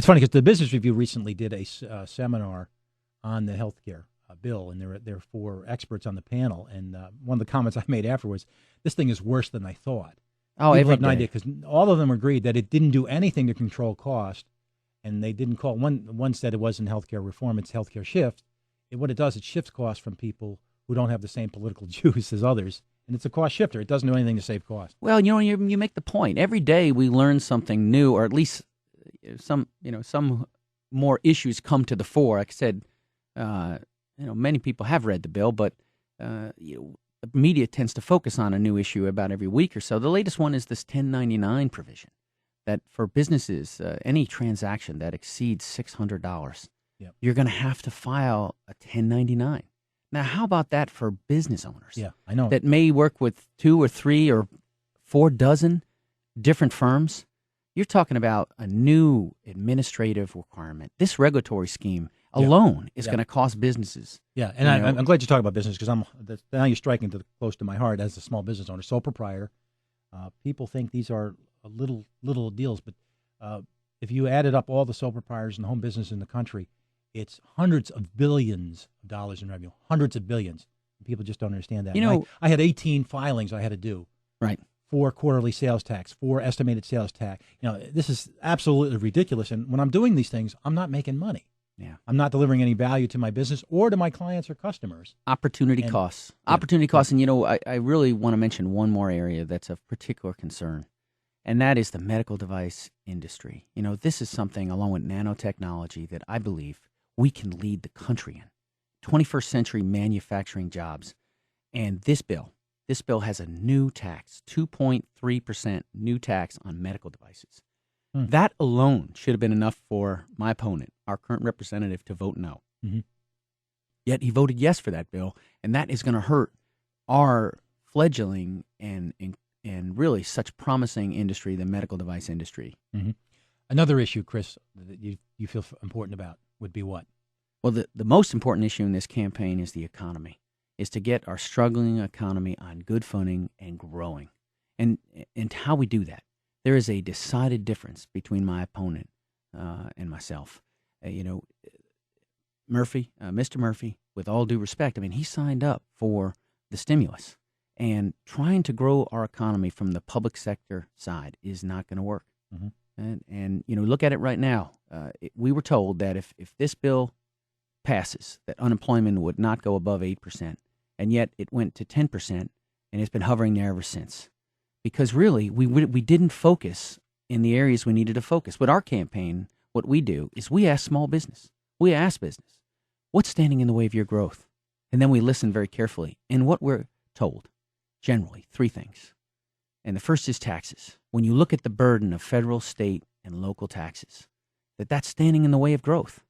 It's funny because the Business Review recently did a seminar on the healthcare bill, and there are 4 experts on the panel. And one of the comments I made afterwards, this thing is worse than I thought. Oh, People every have no day. idea because all of them agreed that it didn't do anything to control cost, and they didn't call one said it wasn't healthcare reform; it's healthcare shift. What it does, it shifts costs from people who don't have the same political juice as others, and it's a cost shifter. It doesn't do anything to save cost. Well, you make the point. Every day we learn something new, or at least some more issues come to the fore. Like I said, many people have read the bill, but the media tends to focus on a new issue about every week or so. The latest one is this 1099 provision that for businesses, any transaction that exceeds $600, you're going to have to file a 1099. Now, how about that for business owners? Yeah, I know. That may work with 2 or 3 or 4 dozen different firms. You're talking about a new administrative requirement. This regulatory scheme alone is going to cost businesses. Yeah, and I'm glad you talk about business because now you're striking close to my heart as a small business owner, sole proprietor. People think these are little deals, but if you added up all the sole proprietors and home business in the country, it's hundreds of billions of dollars in revenue, hundreds of billions. People just don't understand that. I had 18 filings I had to do. Right. 4 quarterly sales tax, 4 estimated sales tax. This is absolutely ridiculous. And when I'm doing these things, I'm not making money. Yeah. I'm not delivering any value to my business or to my clients or customers. Opportunity costs. Opportunity costs. And, I really want to mention one more area that's of particular concern, and that is the medical device industry. This is something, along with nanotechnology, that I believe we can lead the country in. 21st century manufacturing jobs. And this bill has a new tax, 2.3% new tax on medical devices. That alone should have been enough for my opponent, our current representative, to vote no. Mm-hmm. Yet he voted yes for that bill, and that is going to hurt our fledgling and really such promising industry, the medical device industry. Mm-hmm. Another issue, Chris, that you feel important about would be what? Well, the most important issue in this campaign is the economy, is to get our struggling economy on good footing and growing. And how we do that. There is a decided difference between my opponent and myself. Mr. Murphy, with all due respect, he signed up for the stimulus. And trying to grow our economy from the public sector side is not going to work. Mm-hmm. And look at it right now. We were told that if this bill passes, that unemployment would not go above 8%. And yet it went to 10%, and it's been hovering there ever since. Because really, we didn't focus in the areas we needed to focus. With our campaign, what we do is we ask small business. We ask business, what's standing in the way of your growth? And then we listen very carefully. And what we're told, generally, 3 things. And the first is taxes. When you look at the burden of federal, state, and local taxes, that's standing in the way of growth.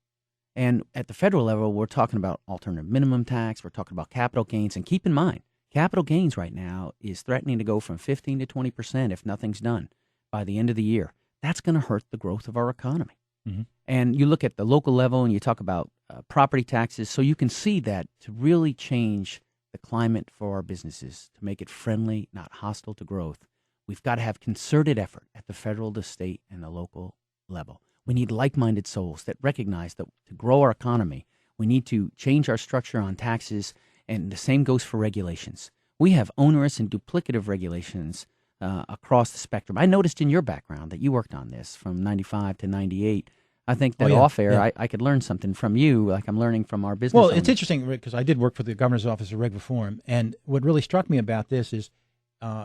And at the federal level, we're talking about alternative minimum tax. We're talking about capital gains. And keep in mind, capital gains right now is threatening to go from 15 to 20% if nothing's done by the end of the year. That's going to hurt the growth of our economy. Mm-hmm. And you look at the local level and you talk about property taxes. So you can see that to really change the climate for our businesses, to make it friendly, not hostile to growth, we've got to have concerted effort at the federal, the state, and the local level. We need like-minded souls that recognize that to grow our economy, we need to change our structure on taxes. And the same goes for regulations. We have onerous and duplicative regulations across the spectrum. I noticed in your background that you worked on this from 95 to 98. I think that off air, I could learn something from you, like I'm learning from our business owners. It's interesting because I did work for the Governor's Office of Reg Reform, and what really struck me about this is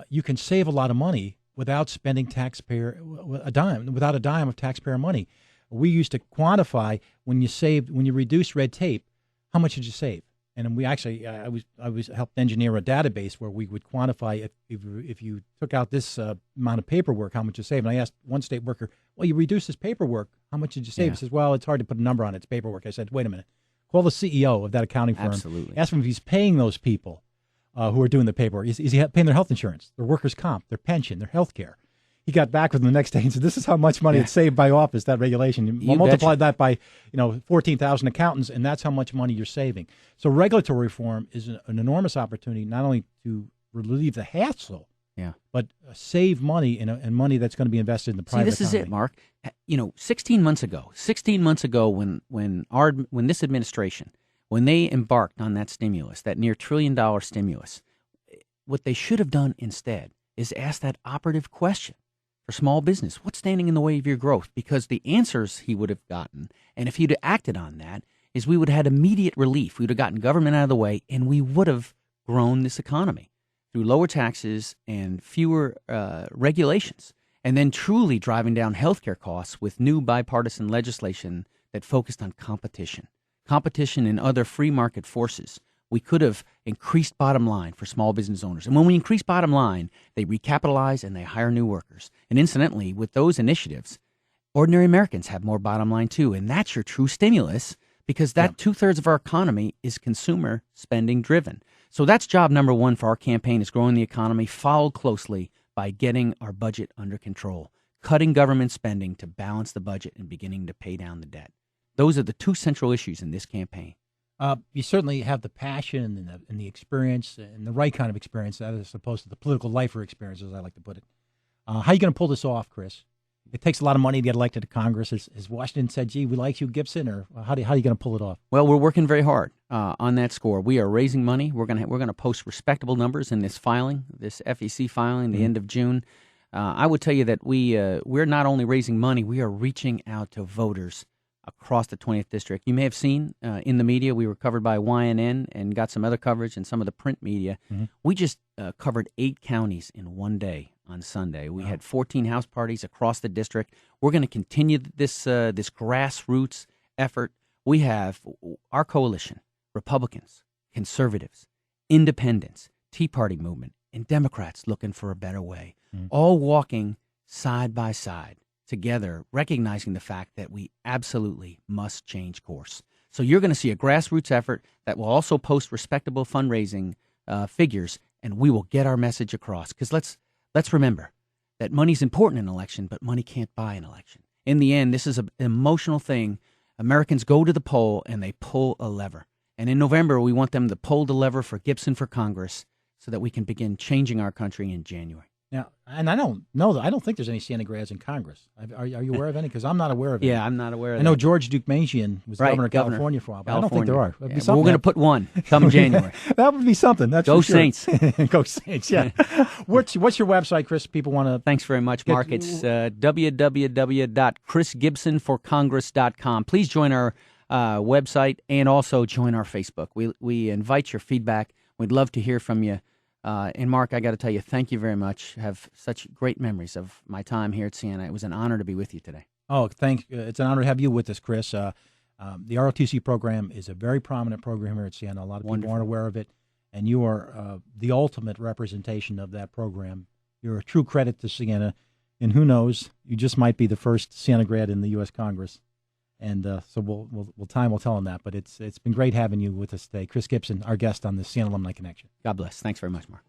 you can save a lot of money without spending without a dime of taxpayer money. We used to quantify when you reduce red tape, how much did you save? And we actually, I was helped engineer a database where we would quantify if you took out this amount of paperwork, how much you save. And I asked one state worker, well, you reduced this paperwork, how much did you save? Yeah. He says, well, it's hard to put a number on it. It's paperwork. I said, wait a minute. Call the CEO of that accounting firm. Absolutely. Ask him if he's paying those people who are doing the paperwork. Is he paying their health insurance, their workers' comp, their pension, their health care? He got back with him the next day and said, this is how much money it's saved by office, that regulation. You multiply that by 14,000 accountants, and that's how much money you're saving. So regulatory reform is an enormous opportunity not only to relieve the hassle Yeah. but save money and money that's going to be invested in the private See, this economy. is it, Mark. 16 months ago, when this administration, when they embarked on that stimulus, that near $1 trillion stimulus, what they should have done instead is ask that operative question for small business. What's standing in the way of your growth? Because the answers he would have gotten, and if he'd have acted on that, is we would have had immediate relief. We would have gotten government out of the way, and we would have grown this economy through lower taxes and fewer regulations, and then truly driving down healthcare costs with new bipartisan legislation that focused on competition in other free market forces. We could have increased bottom line for small business owners. And when we increase bottom line, they recapitalize and they hire new workers. And incidentally, with those initiatives, ordinary Americans have more bottom line too. And that's your true stimulus, because that 2/3 of our economy is consumer spending driven. So that's job number one for our campaign, is growing the economy, followed closely by getting our budget under control, cutting government spending to balance the budget and beginning to pay down the debt. Those are the two central issues in this campaign. You certainly have the passion and the experience and the right kind of experience, as opposed to the political lifer experience, as I like to put it. How are you going to pull this off, Chris? It takes a lot of money to get elected to Congress. Has Washington said, "Gee, we like you, Gibson," or how are you going to pull it off? Well, we're working very hard on that score. We are raising money. We're going to post respectable numbers in this filing, this FEC filing, the end of June. I would tell you that we're not only raising money, we are reaching out to voters across the 20th district. You may have seen in the media, we were covered by YNN and got some other coverage in some of the print media. Mm-hmm. We just covered 8 counties in one day on Sunday. We had 14 house parties across the district. We're going to continue this grassroots effort. We have our coalition, Republicans, conservatives, independents, Tea Party movement, and Democrats looking for a better way, all walking side by side together, recognizing the fact that we absolutely must change course. So you're going to see a grassroots effort that will also post respectable fundraising figures, and we will get our message across. Because let's remember that money's important in an election, but money can't buy an election. In the end, this is an emotional thing. Americans go to the poll and they pull a lever. And in November, we want them to pull the lever for Gibson for Congress so that we can begin changing our country in January. Now, and I don't know, I don't think there's any Santa Grads in Congress. Are you aware of any? Because I'm not aware of any. Yeah, I'm not aware of I know George Dukmasian was governor of California for a while, but I don't think there are. Yeah, we're going to put one come January. That would be something. That's Go for sure. Saints. Go Saints, yeah. What's your website, Chris? People want to... Thanks very much, Mark. It's www.chrisgibsonforcongress.com. Please join our website and also join our Facebook. We invite your feedback. We'd love to hear from you. And Mark, I got to tell you, thank you very much. I have such great memories of my time here at Siena. It was an honor to be with you today. Oh, thanks. It's an honor to have you with us, Chris. The ROTC program is a very prominent program here at Siena. A lot of people aren't aware of it, and you are the ultimate representation of that program. You're a true credit to Siena, and who knows, you just might be the first Siena grad in the U.S. Congress. And so time will tell on that. But it's been great having you with us today. Chris Gibson, our guest on the Siena Alumni Connection. God bless. Thanks very much, Mark.